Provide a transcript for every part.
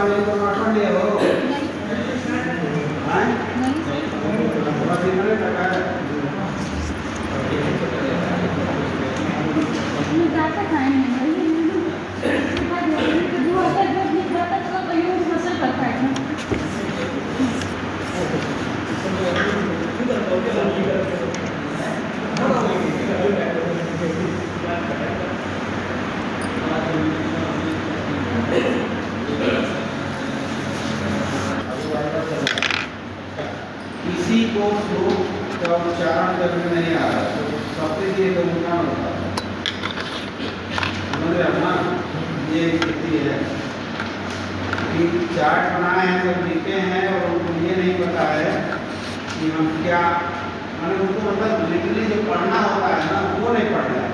नहीं तो मार लिया हो हाँ बस इन्होंने टका मैं जाता खाए नहीं किसी को श्लोक का उच्चारण करने नहीं आ रहा तो सबके लिए तो नुकसान होता है। समझ रहे हो ना? ये स्थिति है कि चार्ट बनाए हैं सब लिखे हैं और उनको ये नहीं पता है कि हम क्या माने उनको मतलब लिटरली जो पढ़ना होता है ना वो नहीं पढ़ना है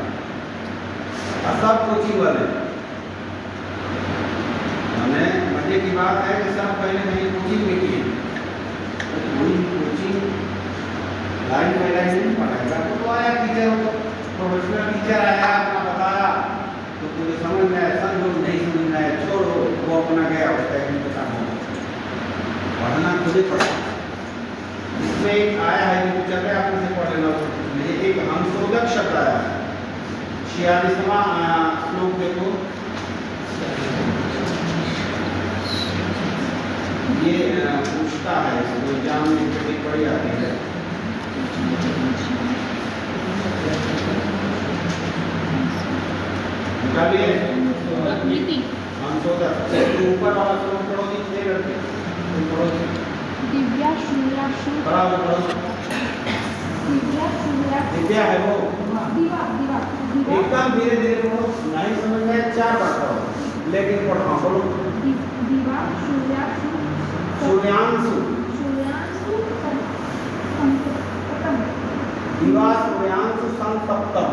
और सब कोचिंग वाले हमें मजे की बात है कि सब पहले कहीं कोचिंग में किए कोचिंग लाइन बाई लाइन नहीं पढ़ाएगा तो आया टीचर को प्रोफेशनल टीचर आया अपना बताया तो तुझे समझ में आया समझो नहीं समझ में आया छोड़ो वो अपना गया उसका एक पता नहीं पढ़ना खुद ही पढ़ा इसमें एक आया है जो चल रहा है आपने से पढ़ लेना एक हंसोदक शब्द आया 46वां श्लोक देखो ये पूछता है इसको एग्जाम में कभी पढ़ी आती है निकालिए हंसोदक ऊपर वाला श्लोक पढ़ो नहीं करते पढ़ो दिव्या शूलाशु पढ़ो दिव्या शूलाशु दिव्या है वो दिवा दिवा एकदम धीरे धीरे पढ़ो नहीं समझ में 4 बार पढ़ो लेकिन पढ़ो बोलो दिवा शूलाशु सूर्यांशु शूलाशु संतप्तम दिवा सूर्यांशु संतप्तम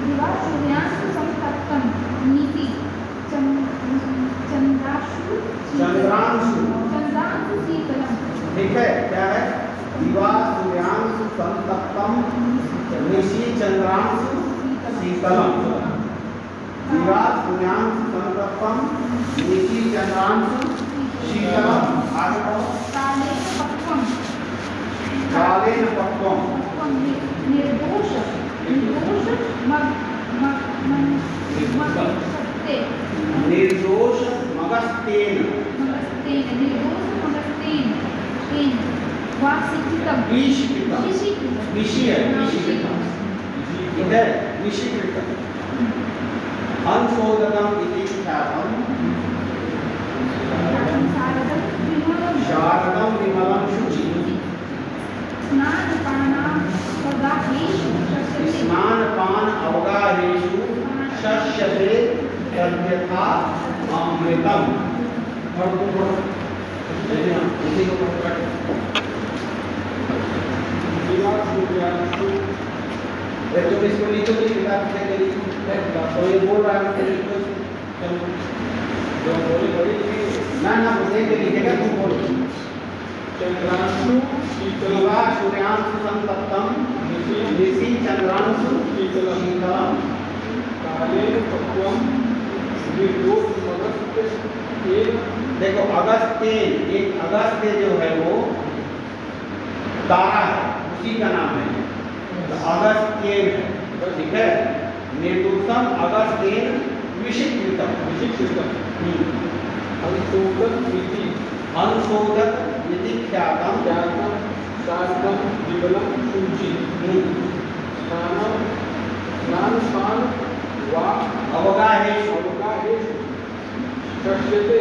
दिवा शूलाशु संतप्तम नीति चंद्राशु चंद्रांशु चंद्रांशु शीतलम ठीक है क्या है दिवा सूर्यांशु संतप्तम निशि चंद्रांशु शीतलम दिवा सूर्यांशु संतप्तम निशि चंद्रांशु शीतलम आगे बढ़ो कालेन पक्वम निर्दोष निर्दोष मगस्ते निर्दोष मगस्तेन मगस्तेन निर्दोष मगस्तेन तेन वासिकितम विशिकितम विशिकितम विषि है विशिकितम इधर विशिकितम अंशोदकम इति ख्यातम शारदम विमलम शुचि स्नान पान अवगाहेषु शस्यते तद्यथा अमृतम और उसी को तुम इसको लिखो तो किताब से करी तो ये बोल रहा है लिखो जो बोली ना मुझे के लिखेगा तुम बोलो चंद्रांशु शीतलम सूर्यांशु संतप्तम निशि चंद्रांशु शीतलम कालेन पक्वम निर्दोष मगस्ते देखो अगस्त्य एक अगस्त्य जो है वो तारा है उसी का नाम है तो अगस्त्य है ठीक है निर्दोषम अगस्त्येन विशिकृतम अंशोदक इति ख्यातम शारदम विमलम शुचि स्नान वा अवगाहेषु शस्यते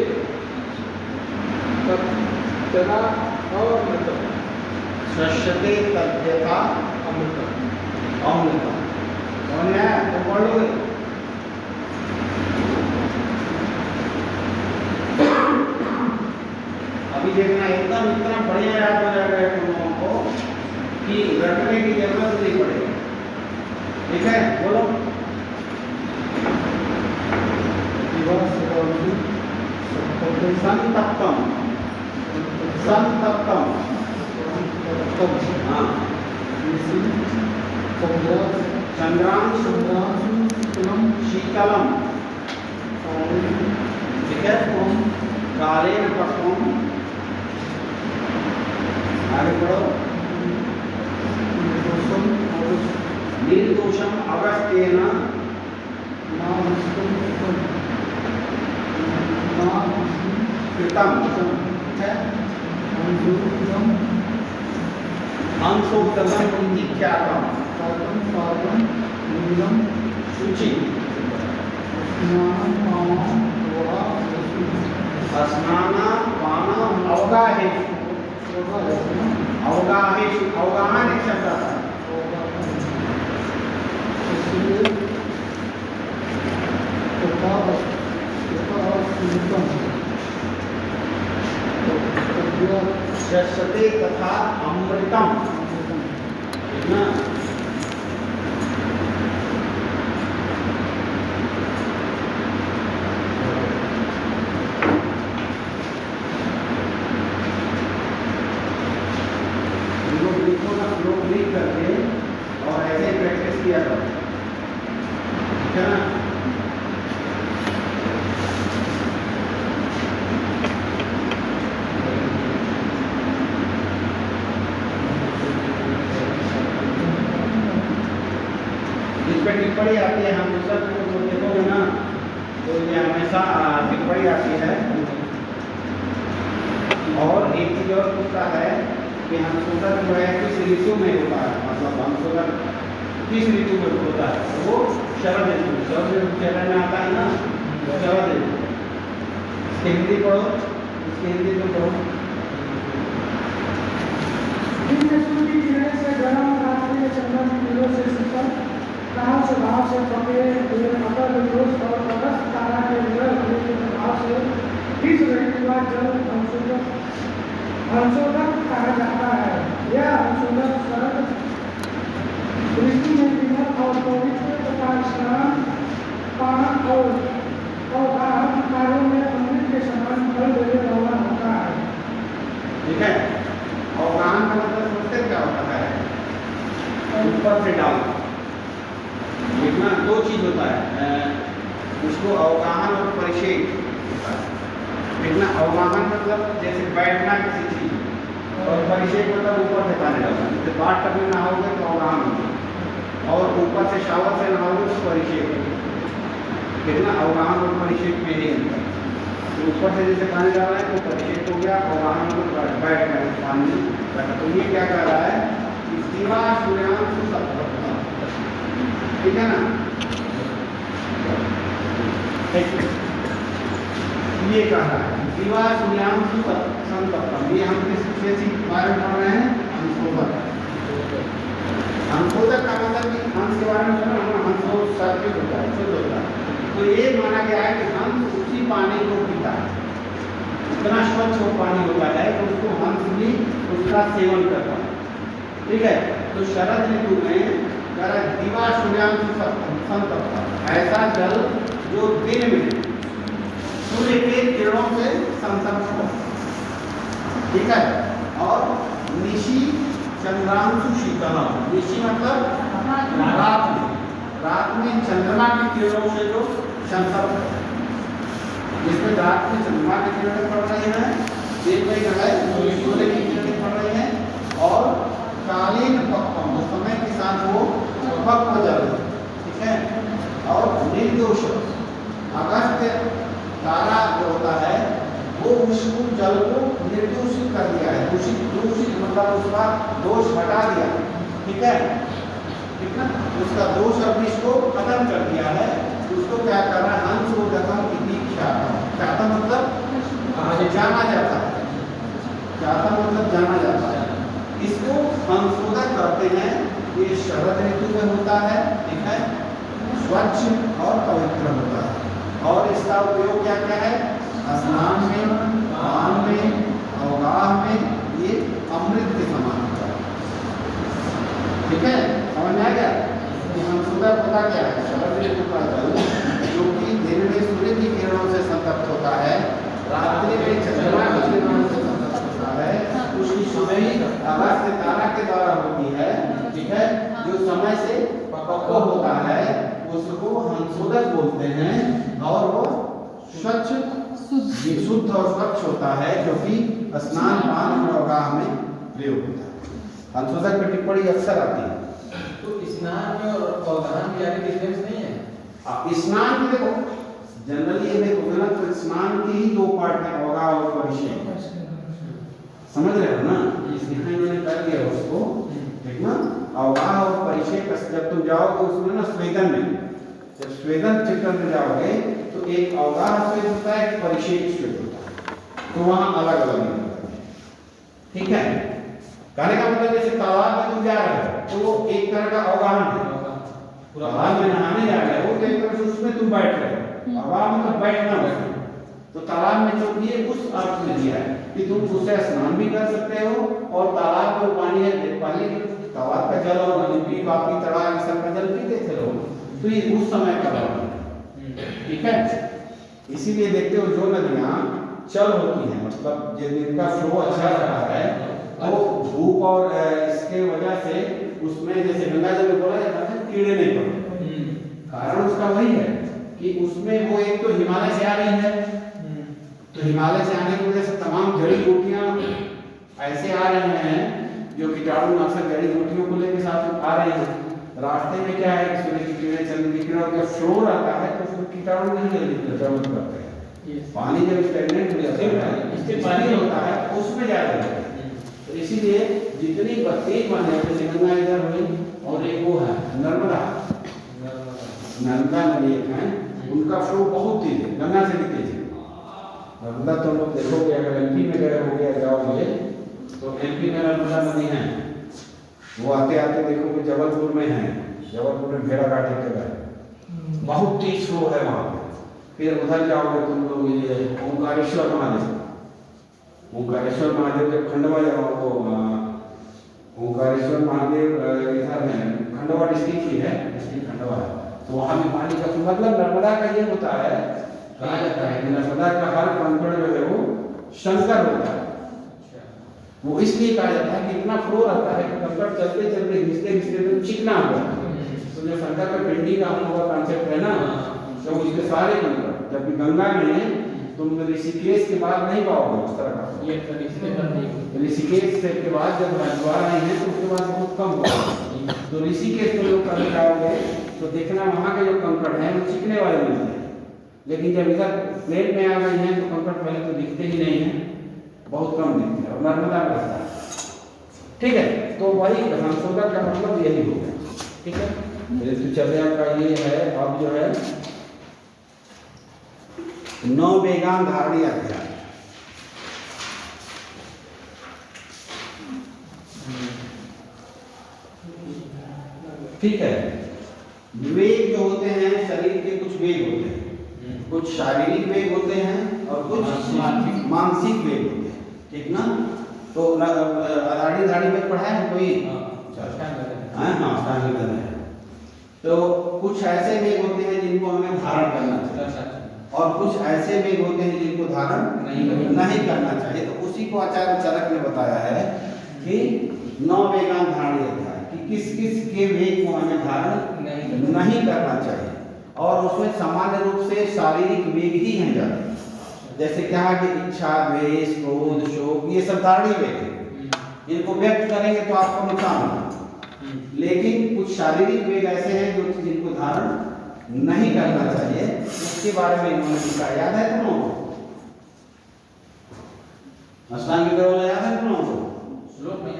तदा अमृतम शस्यते तद्यथा अमृतम समझ में आया तो पढ़ लो अभी देखना एकदम इतना बढ़िया याद हो जाएगा तुम लोगों को कि रटने की जरूरत नहीं पड़ेगी ठीक है बोलो संतप्तम संतप्तम हाँ चंद्रांशु शीतलम ठीक है कालेन पक्वम, आगे पढ़ो, निर्दोषम अगस्त्येन कृतम, अंशोक्तम इति ख्यातम, शुचि, स्नान पान अवगाहेषु, अवगाहेषु, अवगाहन एक शब्द आता है, शस्यते तथा अमृतम, ना लोग लिख करके और ऐसे प्रैक्टिस किया करो, ठीक है ना। टिप्पणी आती है, हम दूसरा को देखोगे ना तो ये हमेशा टिप्पणी आती है। और एक चीज और पूछता है कि हम सोचा जो है किस ऋतु में होता है, मतलब हम सोचा किस ऋतु में होता है, तो वो शरद ऋतु, शरद ऋतु चरण में आता है ना, शरद ऋतु। इसकी हिंदी पढ़ो, इसकी हिंदी तो पढ़ो। काल स्वभाव से पके हुए मकर दोष और अगस्त तारा के प्रभाव से इस ऋतु का जल अंशोधक कहा जाता है। यह अंशोधक शरद ऋतु में विमल और पवित्र तथा स्नान पान और दान कार्यों में अमृत के समान फल देने वाला होता है। ठीक है, और दान का मतलब समझते क्या होता है, ऊपर से डाल, देखना दो चीज होता है, उसको अवगाहन और परिषेक होता है। देखना अवगाहन मतलब जैसे बैठना किसी चीज, और परिषेक मतलब ऊपर से पानी डालना। जैसे बाथ टब में नहाओगे तो अवगाहन होगा, और ऊपर से शावर से नहाओगे तो परिषेक होगा। देखना अवगाहन और परिषेक में ही अंतर। तो ऊपर से जैसे पानी डाल रहा है तो परिषेक हो गया, अवगाहन को बैठना है पानी। तो ये क्या कर रहा है, दिवा सूर्यांशु सत्वता, ठीक है ना। ये कहा है दिवा सूर्यांशु संतप्तम, ये हम किस विषय के बारे में पढ़ रहे हैं, अंशोधक। अंशोधक का मतलब कि हंस के बारे में सुना, हंसो सर्किट होता है, शुद्ध होता है। तो ये माना गया है कि हंस उसी पानी को पीता है, इतना स्वच्छ वो पानी होता है कि उसको हंस भी उसका सेवन करता है, ठीक है। तो शरद ऋतु में दिवा सूर्यांशु संतप्तम, ऐसा जल जो दिन में सूर्य के किरणों से संतप्त हो, ठीक है। और निशी चंद्रांशु शीतलम, निशी मतलब रात में चंद्रमा की किरणों से जो संतप्त हो, जिसमें रात में चंद्रमा की किरणें पड़ रही हैं, दिन में जो है सूर्य की किरणें पड़ रही हैं, और कालीन पक्वम, उस समय के साथ वो पक्व जल, ठीक है। और निर्दोष अगस्त तारा जो होता है वो उसको जल को निर्दोषित कर दिया है, दूषित मतलब उसका दोष हटा दिया, ठीक है, ठीक ना। उसका दोष और विष को खत्म कर दिया है। उसको क्या कर रहा है, हंस को जखम की ख्यातम मतलब जाना जाता है, ख्यातम मतलब जाना जाता है। इसको संशोधन करते हैं, ये शरद ऋतु में होता है, ठीक है, स्वच्छ और पवित्र होता है। और इसका उपयोग क्या क्या है, स्नान में, पान में, अवगाह में, ये अमृत के समान होता है, ठीक है। समझ में आ गया कि संशोधन होता क्या है, शरद ऋतु का जल जो कि दिन में सूर्य की किरणों से संतप्त होता है, रात्रि में चंद्रमा की किरणों से संतप्त होता है, उसकी समय अगस्त तारा के द्वारा होती है, ठीक है। जो समय से पक्व होता है उसको हंसोदक बोलते हैं, और वो स्वच्छ विशुद्ध और स्वच्छ होता है, क्योंकि स्नान पान और अवगाह में प्रयोग होता है। संशोधक की टिप्पणी अक्सर आती है। तो स्नान में और अवगाह में ज्यादा डिफरेंस नहीं है? स्नान की देखो जनरली ये देखोगे ना तो स्नान के ही दो पार्ट है, अवगाह और परिचय। समझ रहे हो ना? यहाँ इन्होंने कर दिया उसको, ठीक ना? अवगाह और परिचय का जब तुम जाओगे उसमें ना स्वेदन में, जब स्वेदन चित्र में जाओगे तो एक अवगाह स्वेद होता है, एक परिचय स्वेद होता है, तो वहाँ अलग अलग होता है। ठीक है? कहने का मतलब जैसे तालाब में तुम जा रहे हो तो वो एक तरह का अवगाहन है, तालाब में नहाने जा रहे हो तो एक तरह से उसमें तुम बैठ रहे हो, अवगाह में तो बैठना होता है। तो तालाब में जो भी है उस अर्थ में दिया है कि तुम उससे स्नान भी कर सकते हो, और तालाब में पानी है, पहले तालाब का जल और नदी बाकी तड़ाग सब का जल पीते थे लोग, तो ये उस समय का बात है। ठीक है? इसीलिए देखते हो जो नदियाँ चल होती हैं, मतलब जिनका फ्लो अच्छा रहा है, तो धूप और इसके वजह से उसमें जैसे गंगा जल में बोला जाता है कीड़े नहीं पड़ते। कारण उसका वही है कि उसमें वो एक तो हिमालय से आ रही है, तो हिमालय से आने की वजह से तमाम जड़ी बूटियां ऐसे आ रहे हैं जो कीटाणु नाशक जड़ी बूटियों को लेकर साथ आ रहे हैं। रास्ते में क्या है, सूर्य की किरणें चंद्र की किरणों का फ्लो रहता है तो उसमें कीटाणु नहीं जल्दी डेवलप करते हैं। पानी जब स्टेगनेंट हो जाता है, इसके पानी होता है उसमें ज्यादा रहता है। तो इसीलिए जितनी तेज पानी है, जैसे गंगा इधर हुई और एक वो है नर्मदा, नर्मदा नदी एक है, उनका फ्लो बहुत तेज है, गंगा से भी तेज है। नर्मदा तो लोग देखोगे अगर एमपी में गए होगे जाओगे तो एमपी में नर्मदा नदी है, वो आते आते देखोगे जबलपुर में है, जबलपुर में भेड़ाघाट एक जगह है, बहुत तेज फ्लो है वहाँ पे। फिर उधर जाओगे तुम लोग ये ओंकारेश्वर महादेव, ओंकारेश्वर महादेव जब खंडवा जाओ, ओंकारेश्वर महादेव इधर है, खंडवा डिस्ट्रिक्ट ही है, डिस्ट्रिक्ट खंडवा है, तो वहाँ भी पानी का मतलब नर्मदा का ये होता है, कहा जाता है कि नर्मदा का हर कंकड़ जो है वो शंकर होता है। वो इसलिए कहा जाता है कि इतना फ्लो रहता है कि कंकड़ चलते चलते घिसते घिसते तो चिकना हो जाता है। तो जो शंकर का पिंडी का हम लोग कॉन्सेप्ट है ना, तो उसके सारे कंकड़, जबकि गंगा में तुम ऋषिकेश के बाद नहीं पाओगे उस तरह का। ऋषिकेश से के बाद जब हरिद्वार आए हैं तो उसके बाद बहुत कम होगा। तो ऋषिकेश में लोग करने जाओगे तो देखना वहाँ के जो कंकड़ हैं वो चिकने वाले मिलते हैं, लेकिन जब इधर प्लेन में आ गए हैं तो कंकड़ पहले तो दिखते ही नहीं है, बहुत कम दिखते हैं, और नर्मदा में रहता है। ठीक है? तो वही संशोधन का मतलब यही हो गया। ठीक है? ऋतुचर्या का ये है। अब जो है 9 वेगान धारणी अध्याय। ठीक है? वेग जो होते हैं शरीर के कुछ वेग होते हैं, कुछ शारीरिक वेग होते हैं और कुछ मानसिक वेग होते हैं। ठीक ना? तो अदाड़ी धाड़ी में पढ़ा है कोई? हाँ, अष्टांग है। तो कुछ ऐसे वेग होते हैं जिनको हमें धारण करना चाहिए, और कुछ ऐसे वेग होते हैं जिनको धारण नहीं करना चाहिए। तो उसी को आचार्य चरक ने बताया है कि 9 वेगान धारणी अध्याय, कि किस किस के वेग को हमें धारण नहीं करना चाहिए, और उसमें सामान्य रूप से शारीरिक वेग ही हैं ज़्यादा। जैसे क्या है कि इच्छा, द्वेष, क्रोध, शोक, ये सब धारणी वेग है, इनको व्यक्त करेंगे तो आपको नुकसान होगा। लेकिन कुछ शारीरिक वेग ऐसे हैं जो जिनको धारण नहीं करना चाहिए, उसके बारे में इन्होंने लिखा। याद है तुम लोगों को? अष्टांग योग याद है तुम लोगों को? श्लोक में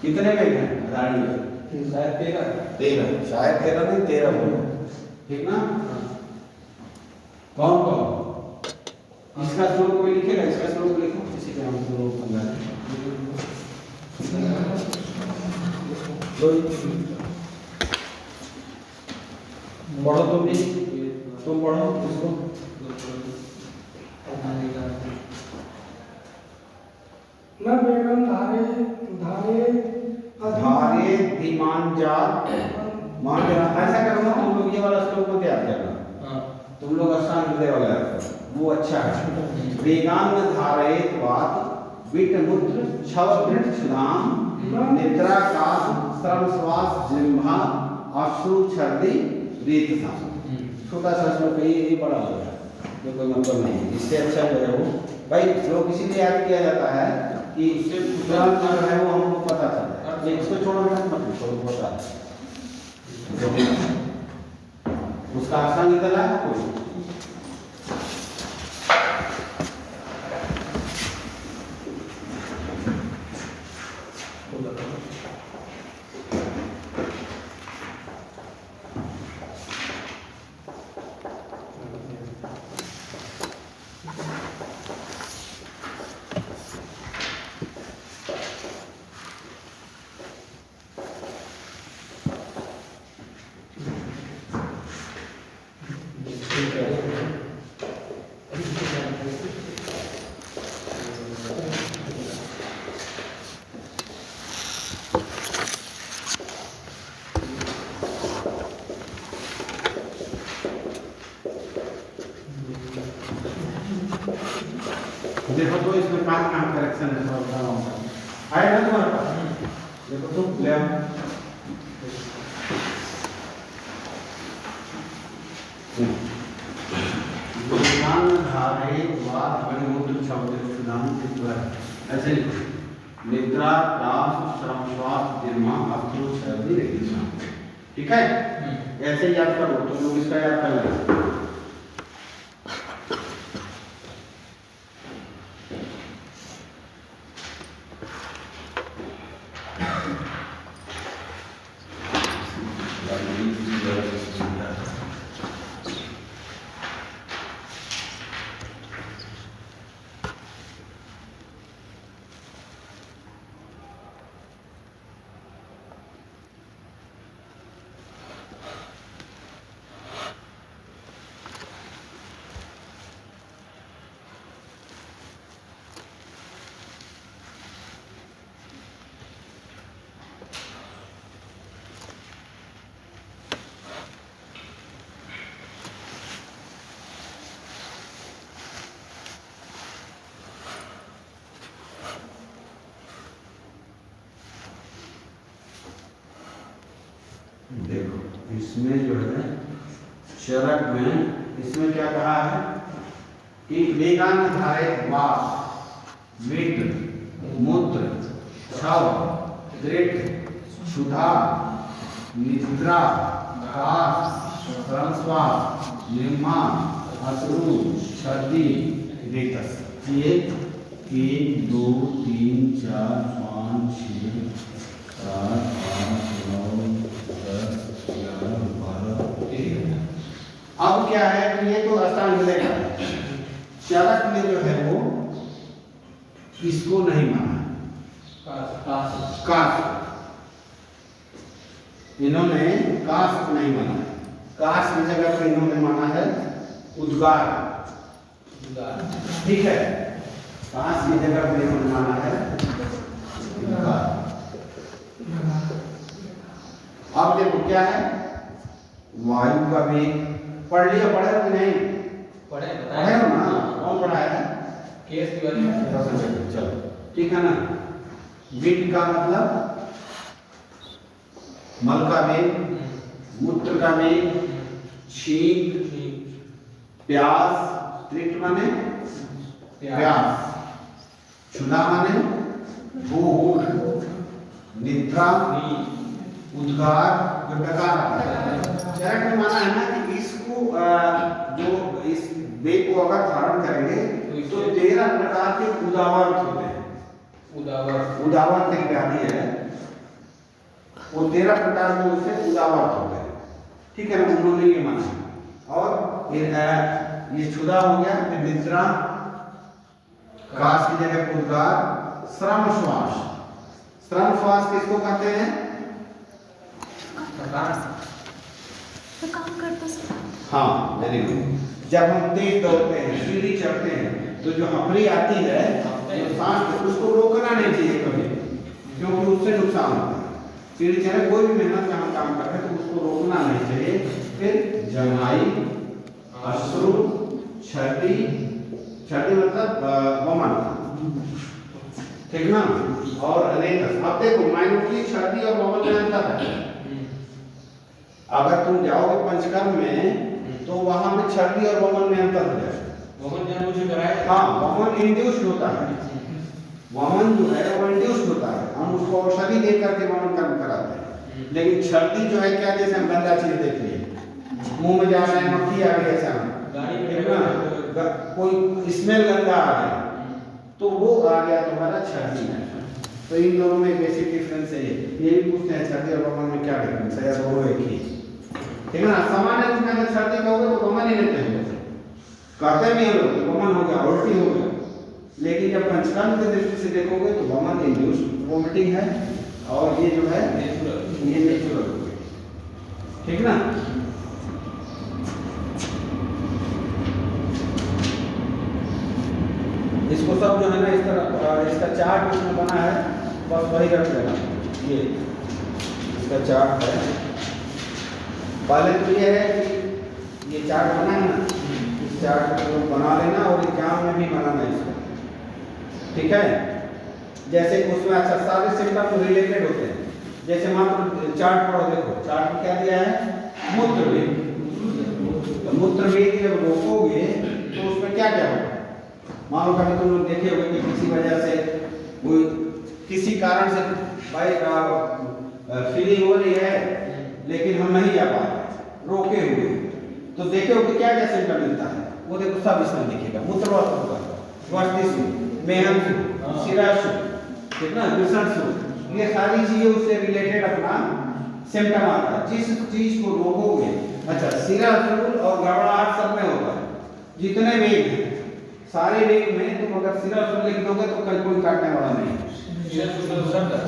कितने वेग हैं धारणी वेग? शायद 13, शायद 13 नहीं 13 हो। ठीक ना? कौन कौन इसका श्लोक कोई लिखेगा? इसका श्लोक लिखो, किसी के हम श्लोक समझा पढ़ो। तुम पढ़ो उसको। न वेगम धारे धारे धीमान जात मान देना। ऐसा करना, तुम लोग ये वाला श्लोक मत याद करना, तुम लोग अष्टांग हृदय वाला वो अच्छा है। वेगान धारयेत वात विट मुद्र छव दृढ़ सुधाम निद्रा काश श्रम श्वास जिह्वा अश्रु छर्दी रीत था। छोटा सा श्लोक ये बड़ा हो गया। ये कोई मतलब नहीं है। इससे अच्छा जो है वो भाई श्लोक इसीलिए याद किया जाता है कि इससे तुरंत जो है वो हमको पता चलता है। ये इसको छोड़ो मत छोड़ो होता है उसका आसान निकला है कोई देखो तो इसमें काम करेक्शन है आए ना तुम्हारे पास देखो तो ले आओ धारे वाद मणिमूत्र शब्द सुनाम ऐसे निद्रा रास श्रम श्वास निर्मा अर्थो शब्द रेखा ठीक है ऐसे याद करो तुम लोग इसका याद कर लेना देखो इसमें जो है चरक में इसमें क्या कहा है कि वेगान धारित वास मित्र मूत्र छव दृढ़ क्षुधा निद्रा घास श्वास निर्मा अश्रु छर्दी रेतस ये 1 2 3 4 5 6 7 8 9 अब क्या है कि ये तो रास्ता मिलेगा चालक में जो है वो इसको नहीं माना काश इन्होंने काश को नहीं माना काश की जगह पर इन्होंने माना है उद्गार ठीक है काश की जगह पर इन्होंने माना है उद्गार अब देखो क्या है वायु का वेग पढ़ लिया पढ़े कि नहीं पढ़े हो ना कौन पढ़ाया है केस तिवारी चलो ठीक है ना विद का मतलब मल का वेग मूत्र का वेग छींक प्यास तृप्त माने प्यास क्षुधा माने भूख निद्रा उद्गार जो डकार चरक ने माना है ना कि इसको जो इस वेग को अगर धारण करेंगे तो 13 प्रकार के उदावर्त होते हैं उदावर्त एक व्याधि है वो 13 प्रकार के उससे उदावर्त होते हैं ठीक है ना उन्होंने ये माना और ये क्षुधा हो गया फिर निद्रा काश की जगह उद्गार श्रम श्वास किसको कहते हैं तो काम करता है हाँ वेरी गुड जब हम तेज दौड़ते हैं सीढ़ी चढ़ते हैं तो जो हफड़ी आती है जो सांस उसको रोकना नहीं चाहिए कभी क्योंकि उससे नुकसान होता है सीढ़ी चढ़े कोई भी मेहनत का हम काम कर रहे हैं तो उसको रोकना नहीं चाहिए फिर जमाई अश्रु छर्दी मतलब वमन ठीक ना और रेतस अब देखो माइनूटली छर्दी और वमन में अंतर है अगर तुम जाओगे पंचकर्म में तो वहां में छर्दी और वमन में अंतर हो जाएगा वमन जानबूझ कराया। हाँ, वमन इंड्यूस्ड होता है। वमन जो है वो इंड्यूस्ड होता है, हम उसको औषधि दे करके वमन कर्म कराते हैं। लेकिन छर्दी जो है क्या, जैसे हम गंदा चीज देख लिए, मुंह में जा रहा है, मक्खी आ गई ऐसा, ठीक ना, कोई स्मेल गंदा आ गया तो वो आ गया तुम्हारा छर्दी है। तो इन दोनों में बेसिक डिफरेंस है ये भी पूछते हैं, छर्दी और वमन में क्या डिफरेंस है, या दोनों एक ही, ठीक है ना। सामान्य रूप में अगर छर्दी कहोगे तो वमन ही लेते हैं, कहते भी हम लोग वमन हो गया, उल्टी हो गया। लेकिन जब पंचकर्म की दृष्टि से देखोगे तो वमन इंड्यूस्ड वोमिटिंग है और ये जो है ये नेचुरल हो गया, ठीक ना। इसको सब जो है ना इस तरह इसका चार्ट इसमें बना है, बस वही रख लेना। ये इसका चार्ट है, पहले तो ये है कि ये चार्ट बना है ना, इस चार्ट को बना लेना और एग्जाम में भी बनाना इसको, ठीक है। जैसे उसमें अच्छा सारे सिम्टम तो रिलेटेड होते हैं। जैसे मान चार्ट पढ़ो, देखो चार्ट में क्या दिया है, मूत्र वेग। तो मूत्र वेग जब रोकोगे तो उसमें क्या क्या होगा, मान लो कभी तुम लोग देखे होंगे कि किसी वजह से कोई किसी कारण से भाई फीलिंग हो रही है लेकिन हम नहीं जा पा रहे, रोके हुए, तो देखे हो कि क्या क्या सिम्टम मिलता है, वो देखो सब इसमें दिखेगा। मूत्रवात होगा, स्वास्थ्य मेहनत, शिराशु, कितना विसर्जन, ये सारी चीजें उससे रिलेटेड अपना सिम्टम आता है। जिस चीज को रोकोगे, अच्छा शिराशुल और गड़बड़ाहट सब में होगा, जितने वेग हैं सारे वेग में तुम अगर शिराशुल लिख दोगे तो कल कोई काटने वाला नहीं है।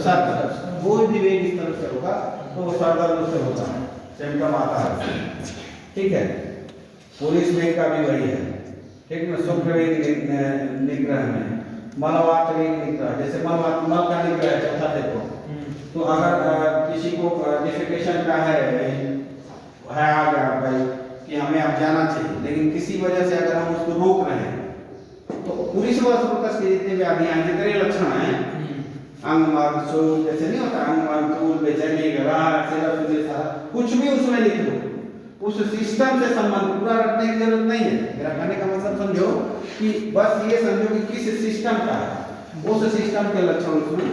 सर वो भी वेग इस तरह से होगा तो वो सर दर्द से होता है, सिम्टम आता है, ठीक है। पुलिस वेग का भी वही है, ठीक ना। शुक्र वेग निग्रह में मलवात वेग निग्रह, जैसे मलवात मल का निग्रह है, चौथा देखो, तो अगर किसी को डिफिकेशन का है आ गया भाई कि हमें अब जाना चाहिए, लेकिन किसी वजह से अगर हम उसको रोक रहे हैं तो पूरी सुबह के जितने भी अभियान जितने लक्षण हैं, अंग मार्ग शोध जैसे नहीं होता, अंग मार्ग तूल बेचैनी घबराहट सारा कुछ भी उसमें लिख दो, उस सिस्टम से संबंध पूरा रखने की जरूरत नहीं है। मेरा कहने का मतलब समझो कि बस ये समझो कि किस सिस्टम का है, उस सिस्टम के लक्षण उसमें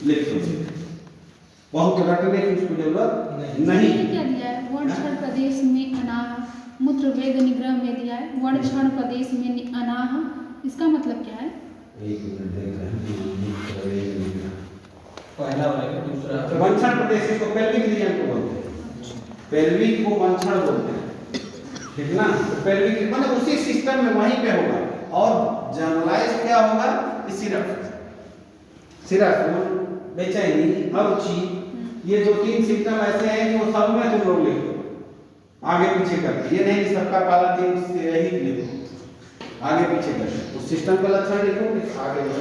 लिख दो, बहुत रटने की उसको जरूरत नहीं। क्या दिया है, वर्ण क्षण प्रदेश में अनाह, मूत्र वेग निग्रह में दिया है वर्ण क्षण प्रदेश में अनाह, इसका मतलब क्या है? एक मिनट देख रहे हैं, पहला वाला दूसरा वंशण प्रदेश को पेल्विक रीजन को बोलते हैं, पेल्विक को वंशण बोलते हैं, ठीक ना। तो पेल्विक मतलब उसी सिस्टम में वहीं पे होगा, और जनरलाइज क्या होगा, सिरप बेचैनी अरुचि, ये दो तीन सिम्टम ऐसे हैं कि वो सब में तुम लोग लिख दो, आगे पीछे करके, ये नहीं सबका पहला तीन से ही लिखो, आगे पीछे करके उस सिस्टम का लक्षण लिखो, आगे बढ़ो।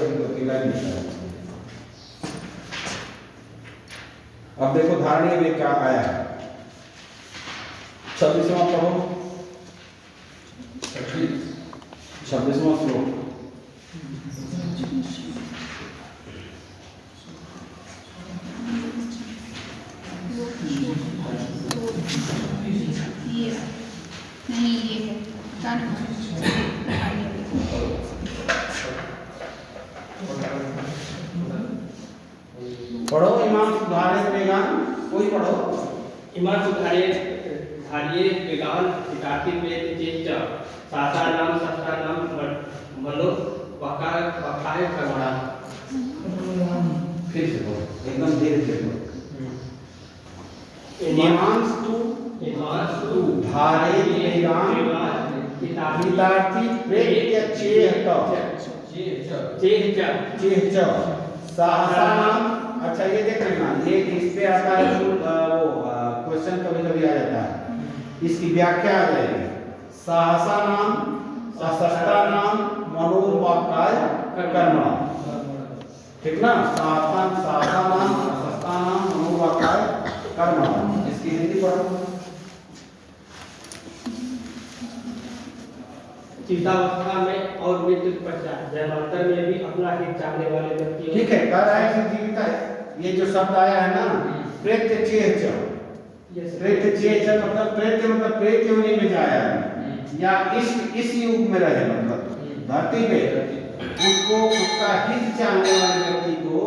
अब देखो धारणीय वेग क्या आया है, 26वां पढ़ो, 26वां श्लोक। ये नहीं, ये है पढ़ो इमाम सुधारे वेगान, कोई पढ़ो। इमाम सुधारे धारिये वेगान हितार्थी प्रेत चेत सासा नाम सस्ता नाम मनो वकाय वकाय करवड़ा। फिर से बोलो, एकदम धीरे धीरे बोलो। इमांस्तु धारे वेगान हितार्थी प्रेत चेत साहसा नाम। अच्छा ये देख लेना, ये इस पे आता है वो क्वेश्चन कभी कभी आ जाता है, इसकी व्याख्या आ जाएगी। साहसा नाम सस्ता नाम मनोवाक्काय कर्मणा, ठीक ना। साहसा नाम सस्ता नाम मनोवाक्काय कर्मणा, इसकी हिंदी पढ़ो। चिंतावस्था में और मृत्यु के पश्चात जन्मांतर में भी अपना हित चाहने वाले व्यक्ति, ठीक है, कह रहा है कि जीविता है, ये जो शब्द आया है ना प्रेत चेह, प्रेत चेह मतलब प्रेत मतलब प्रेत योनि में जाया है, या इस युग में रहे, मतलब धरती पे उसको उसका हित चाहने वाले व्यक्ति को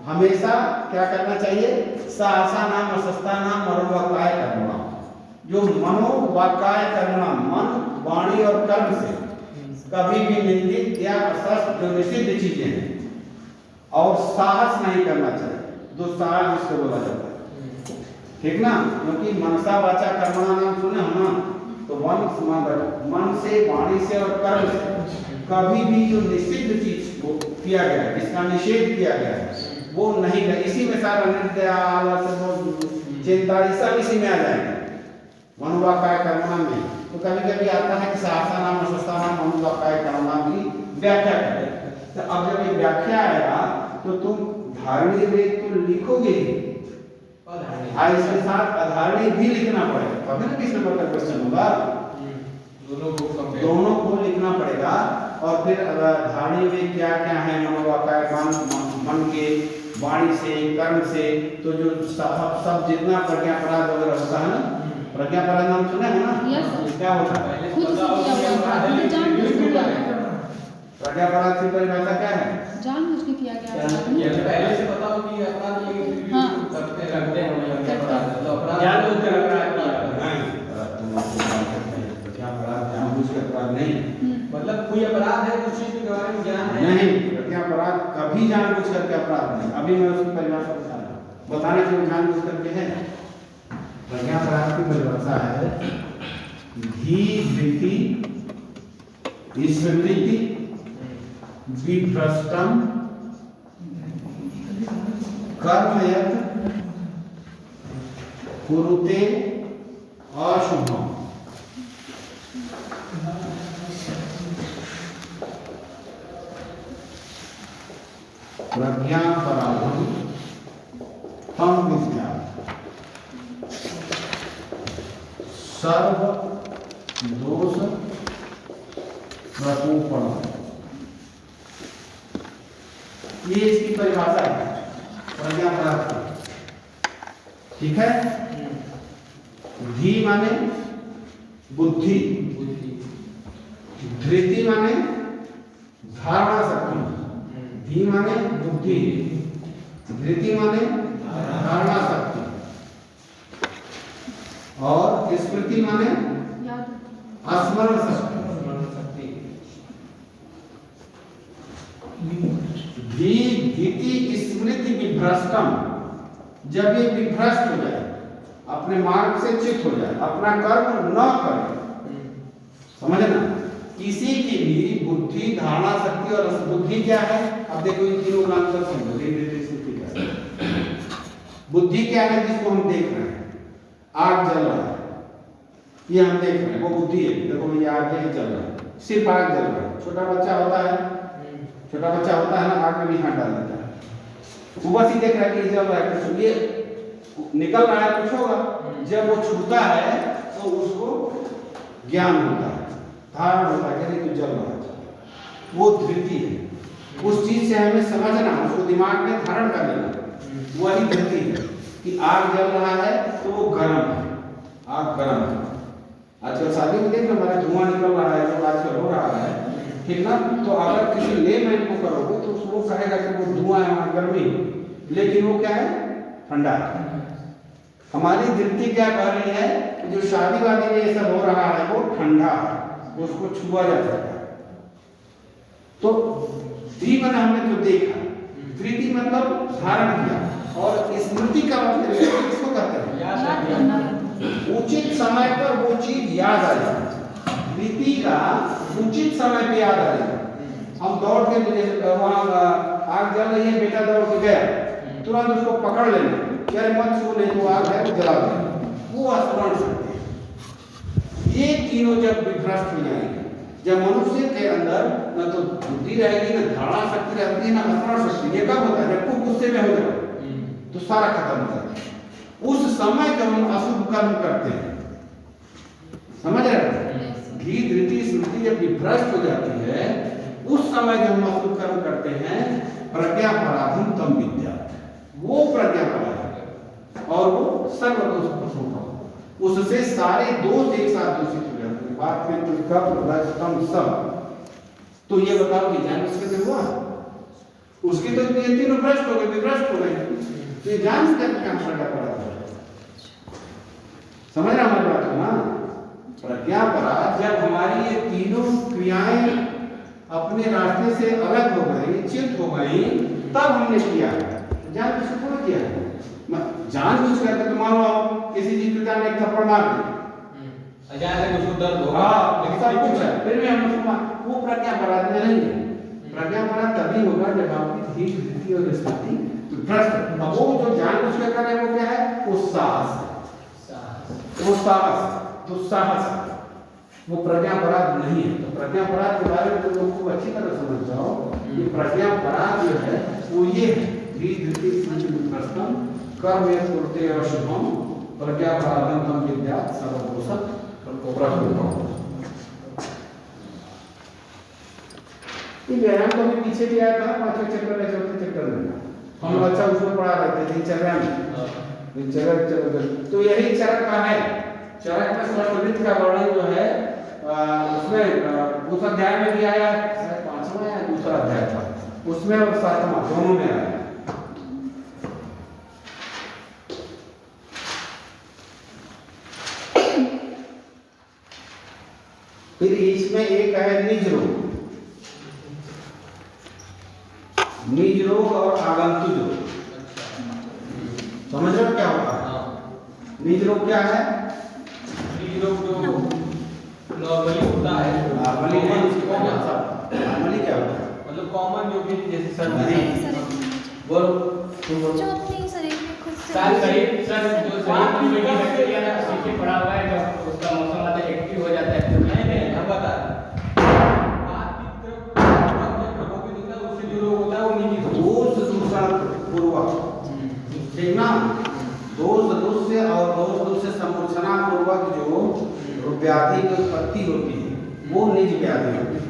हमेशा क्या करना चाहिए? सहसा नाम असस्ता नाम मनोवाक्काय कर्मणा। जो मनोवाक्काय कर्मणा, मन वाणी और कर्म से कभी भी निंदित या असस्त जो निषिद्ध चीजें हैं और साहस नहीं करना चाहिए, दुस्साहस जिसको बोला जाता है, ठीक ना? क्योंकि मनसा वाचा कर्मणा नाम सुने हो ना, तो मन से वाणी से और कर्म से कभी भी जो निषिद्ध चीज को किया गया है, जिसका निषेध किया गया है, वो नहीं कर। इसी में सारा नृत्य आलस चिंता ये सब इसी में आ जाएगा मनोवाक्काय कर्मणा में। तो कभी कभी आता है कि सहसा नाम असस्ता नाम मनोवाक्काय कर्मणा की व्याख्या करें। तो अब जब ये व्याख्या आएगा तो तुम धारणीय वेद तो लिखोगे ही, इसके साथ अधारणीय भी लिखना पड़ेगा, तब ना किस नंबर का क्वेश्चन होगा। दोनों को लिखना पड़ेगा। और फिर धारणीय वेद क्या क्या है, मनोवाक्काय मन के, वाणी से, कर्म से, तो जो सब जितना प्रज्ञापराध वगैरह होता है ना, प्रज्ञापराध नाम सुने हो ना? क्या होता है? प्रज्ञापराध की परिभाषा क्या है? जानबूझ के किया गया अपराध। पहले से पता हो कि अपराध ये हाँ। करते हैं तो अपराध जानबूझ कर अपराध किया। प्रज्ञापराध जानबूझ के अपराध नहीं, मतलब कोई अपराध है, कुछ चीज के बारे में ज्ञान है नहीं। प्रज्ञापराध कभी जानबूझ करके अपराध नहीं। अभी मैं उसकी परिभाषा बताने के लिए जानबूझ करके है। प्रज्ञापराध की परिभाषा है धी धृति स्मृति विभ्रष्टम कर्म यत् कुरुते अशुभम। प्रज्ञापराधम तम विद्या सर्व दोष प्रकोपण। ये इसकी परिभाषा है प्रज्ञापराध की, ठीक है? धी माने बुद्धि, धृति माने धारणा शक्ति, धी माने बुद्धि, धृति माने धारणा शक्ति, और स्मृति माने स्मरण शक्ति। धी धृति स्मृति विभ्रष्टम, जब ये विभ्रष्ट हो जाए, अपने मार्ग से च्युत हो जाए, अपना कर्म न करे, समझे ना? किसी की भी बुद्धि, धारणा शक्ति और बुद्धि क्या है? अब देखो इन तीनों का अंतर समझो। बुद्धि क्या है? जिसको हम देख रहे हैं, आग जल रहा है, ये हम देख रहे हैं, वो बुद्धि है। देखो ये आग है, जल रहा है, सिर्फ आग जल रहा है। छोटा बच्चा होता है ना, आग में भी हाथ डाल देता है, वो बस ही देख रहा है कि ये जल रहा है, कुछ ये निकल रहा है, कुछ होगा। जब वो छूता है तो उसको ज्ञान होता है, धारण होता है कि जल रहा है। वो धृति है। उस चीज से हमें समझना, उसको दिमाग में धारण कर लेना, वही धृति है कि आग जल रहा है तो वो गर्म है, आग गर्म है। आजकल शादी में देख रहे हमारा धुआं निकल रहा है, जो आजकल हो रहा है, ठीक ना? तो अगर किसी लेमैन को करोगे तो वो कहेगा कि वो धुआं है, वहां गर्मी, लेकिन वो क्या है? ठंडा है। हमारी धृति क्या कह रही है? जो शादी वादी में ये सब हो रहा है वो ठंडा है, उसको छुआ जा सकता है। तो जीवन हमने जो देखा, धृति मतलब धारण किया, और स्मृति का मतलब किसको कहते हैं? उचित समय पर वो चीज याद आ जाए। धृति का उचित समय पे याद आ जाए। हम दौड़ के वहां आग जल रही है, बेटा दौड़ के गया, तुरंत उसको पकड़ लेना, यार मत छू, नहीं तो आग है तो जला देना, वो स्मरण शक्ति है। ये तीनों जब विभ्रष्ट हो जाएंगे, जब मनुष्य के अंदर न तो बुद्धि रहेगी, न धारणा शक्ति रहती है, न स्मरण शक्ति। ये कब होता है? जब खूब गुस्से में हो जाए तो सारा खत्म हो जाता है। उस समय जब हम अशुभ कर्म करते हैं, समझ रहे हैं? घी धृति स्मृति जब विभ्रष्ट हो जाती है, उस समय जब हम अशुभ कर्म करते हैं, प्रज्ञापराधम तम विद्या, वो प्रज्ञापराध है, और वो सर्वदोष प्रकोपम। उससे सारे दोष एक साथ दूषित हो जाते हैं। बात में तो कब सब तो ये बताओ कि जान उसके से हुआ? उसकी तो ये तीनों भ्रष्ट हो गए, विभ्रष्ट हो गए। तो ये जान से क्या प्रज्ञा अपराध है? समझ रहे हमारी बात को ना? प्रज्ञा अपराध जब हमारी ये तीनों क्रियाएं अपने रास्ते से अलग हो गई, चित हो गई, तब हमने किया। जान बुझ के थोड़ा किया। जान बुझ कर तो मान लो किसी चीज पे जाने एक थप्पड़ मार दी, अचानक उसको दर्द होगा, हाँ सब कुछ है, फिर भी हम उसको वो प्रज्ञा अपराध में नहीं है। प्रज्ञा अपराध तभी होगा जब आपकी धीर धीर और स्थिति भ्रष्ट। वो जो जान बुझ कर कर रहे हैं वो क्या है? वो साहस, वो साहस, दुस्साहस, वो प्रज्ञा अपराध नहीं है। तो प्रज्ञा अपराध के बारे में तो लोगों को अच्छी तरह समझ जाओ कि प्रज्ञा अपराध जो है वो ये है, धीर धीर प्रस्थम कर्म कुरुते अशुभम प्रज्ञा अपराधम तम विद्यात् सर्वदोषः प्रभुत्वम्। ये व्यायाम तो अभी पीछे भी आया था, पांचवें चक्कर में, चौथे चक्कर में हम अच्छा उसमें पढ़ा रहे थे दिनचर्या में। तो यही चरक का है। चरक में संस्कृत का वर्णन जो है उसमें उस अध्याय में भी आया, 5वां या दूसरा अध्याय था उसमें, और 7वां दोनों में आया। फिर इसमें एक है निज रोग, निज रोग और आगंतुक रोग। समझ रहे हो क्या होता है? निज रोग क्या है? निज रोग जो नॉर्मली होता है, नॉर्मली क्या होता है? मतलब कॉमन जो भी जैसे सर बोलो तुम बोलो। जो अपने शरीर में खुद से सारे शरीर सर जो शरीर में जो बैक्टीरिया ना पीछे पड़ा हुआ है, जब उसका मौसम आता है एक्टिव हो जाता है। नहीं हम बता बात की तरफ प्रभावित होता है, उससे जो रोग होता है वो निजी दोष दूषण पूर्वक, ठीक ना? दोष सदृश्य और दोष दूषण समूर्छना पूर्वक जो व्याधि की उत्पत्ति होती है वो निज व्याधि होती है,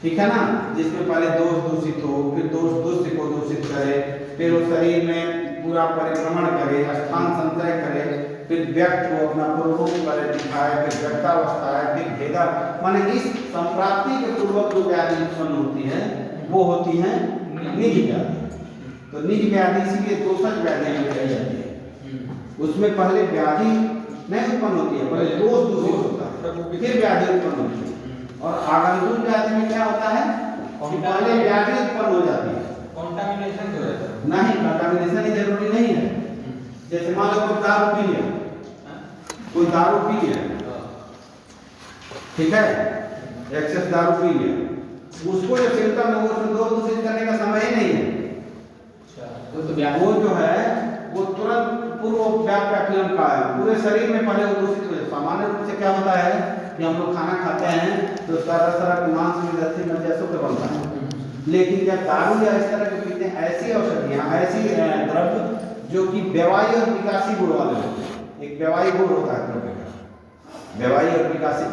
ठीक है ना? जिसमें पहले दोष दूषित हो, फिर दोष दूषित को दूषित करे, फिर उस शरीर में पूरा परिभ्रमण करे, स्थान संचय करे, फिर व्यक्त को अपना पूर्वरूप पर दिखाए, फिर व्यक्तावस्था है, फिर भेदा, माने इस संप्राप्ति के पूर्वक जो व्याधि उत्पन्न होती है वो होती है निज व्याधि। तो निज व्याधि इसीलिए दोषज व्याधि में कही जाती है। उसमें पहले व्याधि नहीं उत्पन्न होती है, पहले दोष दूषित होता है, फिर व्याधि उत्पन्न होती है। और आगंतुक व्याधि में क्या होता है? पहले व्याधि उत्पन्न हो जाती है, कंटामिनेशन हो जाता है। नहीं कंटामिनेशन ही जरूरी नहीं है। जैसे मान लो कोई दारू पी लिया, कोई दारू पी लिया, ठीक है, एक्सेस दारू पी लिया, उसको जो सिम्टम है उसमें दोष दूषित करने का समय ही नहीं है। वो जो है वो तुरंत पूर्व व्याप्त फिल्म का है, पूरे शरीर में पहले वो दूषित हो जाए। सामान्य रूप से क्या होता है कि हम लोग खाना खाते हैं तो तरह तरह के मांस में रस्सी में जैसों के बनता है, लेकिन जब दारू या इस तरह के पीते हैं, ऐसी औषधियाँ, ऐसी द्रव्य जो कि व्यवाही और विकासी गुण वाले होते हैं, एक व्यवाही गुण होता है द्रव्य का, व्यवाही और विकासी,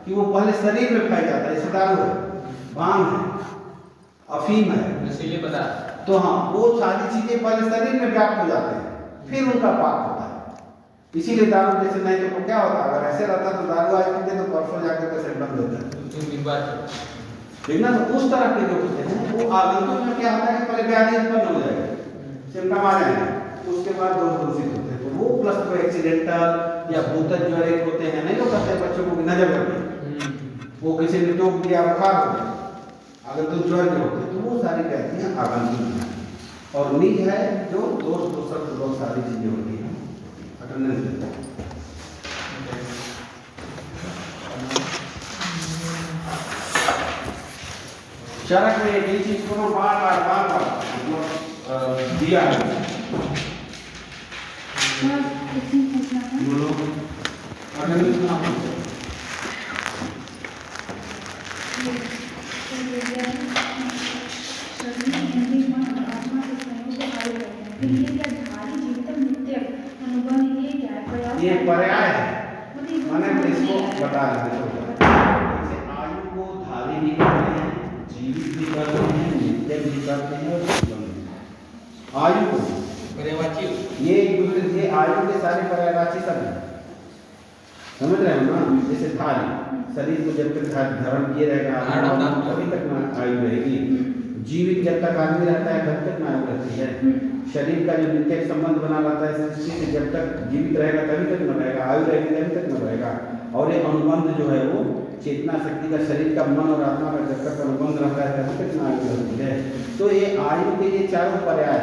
कि वो पहले शरीर में फैल जाता है। जैसे दारू है, भांग है, अफीम है, नशीले पदार्थ, तो हाँ वो सारी चीजें पहले शरीर में व्याप्त हो जाते हैं, फिर उनका पाक होता है। इसीलिए दारू जैसे नहीं तो क्या होता है, अगर ऐसे रहता तो दारू आज पीते तो परसों जाकर पेशेंट बंद होता है, 2-3 दिन बाद ठीक ना? तो उस तरह के जो होते हैं वो आगंतुक में क्या होता है कि पहले व्याधि उत्पन्न हो जाएगा, सिम्टम आ जाएंगे, उसके बाद दोष दूषित होते हैं। तो वो प्लस तो एक्सीडेंटल या भूतज ज्वरित होते हैं, नहीं होता है बच्चों को नजर करके, वो किसी ने टोक दिया, बुखार हो गया, अगर तो ज्वर जो होते हैं, तो वो सारी व्याधियाँ आगंतुक हैं। और निज है जो दोष दूषण पूर्वक सारी चीजें होती हैं, अटेंडेंस देते हैं। चरक में एक चीज को बार बार दिया है। बोलो ये पर्याय है, मैंने इसको बता देते आयु को धारी भी करते हैं, जीवित भी करते हैं, नित्य भी करते हैं और जीवन भी। आयु को पर्यायवाची, ये एक दूसरे ये आयु के सारे पर्यायवाची सब हैं, समझ रहे हो ना? जैसे धारी, शरीर को जब तक धारण किए रहेगा तभी तक जीवित जब तक आदमी रहता है तब तक ना आयु रहती है। शरीर का जो नित्य संबंध बना रहता है सृष्टि से, जब तक जीवित रहेगा तभी तक न रहेगा, आयु रहेगी तभी तक न रहेगा। और ये अनुबंध जो है वो चेतना शक्ति का, शरीर का, मन और आत्मा का जब तक अनुबंध रहता है तभी तक न आयु रहती है। तो ये आयु के ये चारों पर्याय,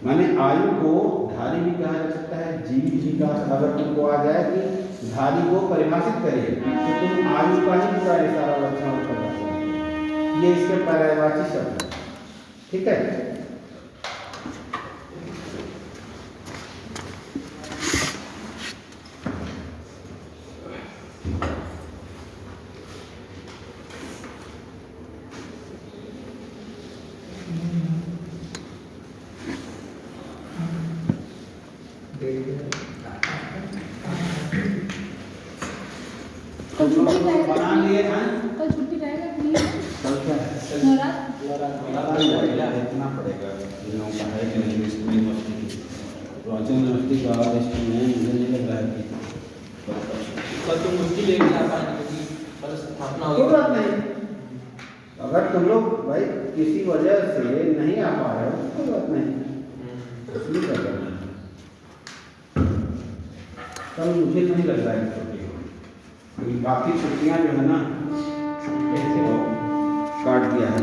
माने आयु को धारी भी कहा जा सकता है, जीवित भी कहा। अगर तुमको आ जाए कि धारी को परिभाषित करिए तो तुम आयु का ही पूरा सारा लक्षण उत्तर कर सकते, ये इसके पर्यायवाची शब्द है। ठीक है। कल छुट्टी रहेगा बना लिए हैं? कल छुट्टी रहेगा कि नहीं? कल क्या है? नवरात्र देखना पड़ेगा इन लोगों का है कि नहीं। स्कूल यूनिवर्सिटी तो अचल यूनिवर्सिटी का और स्कूल में मुझे नहीं लग रहा है कि कल तो मुश्किल लेके आ पाएंगे क्योंकि कल स्थापना कोई होगी। बात नहीं। अगर तुम लोग भाई किसी वजह से नहीं आ पा रहे हो कोई बात नहीं, इसलिए क्या करना है। कल मुझे नहीं लग रहा है छुट्टी होगी, बाकी छुट्टियाँ जो है ना ऐसे काट दिया है।